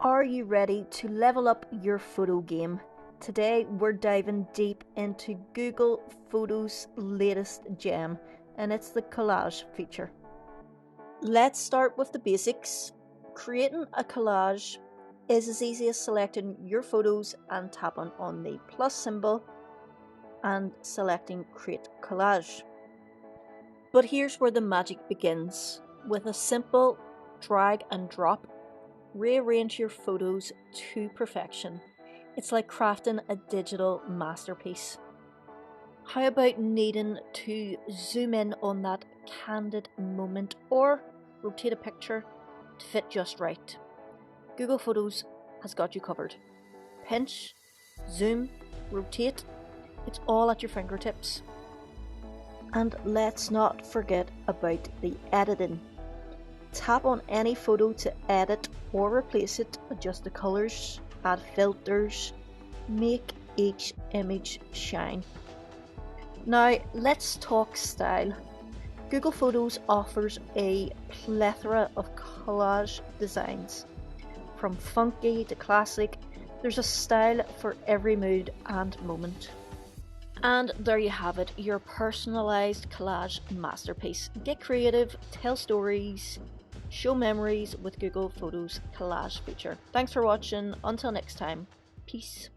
Are you ready to level up your photo game? Today we're diving deep into Google Photos' latest gem, and it's the collage feature. Let's start with the basics. Creating a collage is as easy as selecting your photos and tapping on the plus symbol and selecting Create Collage. But here's where the magic begins. With a simple drag and drop, rearrange your photos to perfection. It's like crafting a digital masterpiece. How about needing to zoom in on that candid moment or rotate a picture to fit just right? Google Photos has got you covered. Pinch, zoom, rotate, it's all at your fingertips. And let's not forget about the editing. Tap on any photo to edit or replace it, adjust the colors, add filters, make each image shine. Now let's talk style. Google Photos offers a plethora of collage designs. From funky to classic, there's a style for every mood and moment. And there you have it, your personalised collage masterpiece. Get creative, tell stories, show memories with Google Photos collage feature. Thanks for watching. Until next time, peace.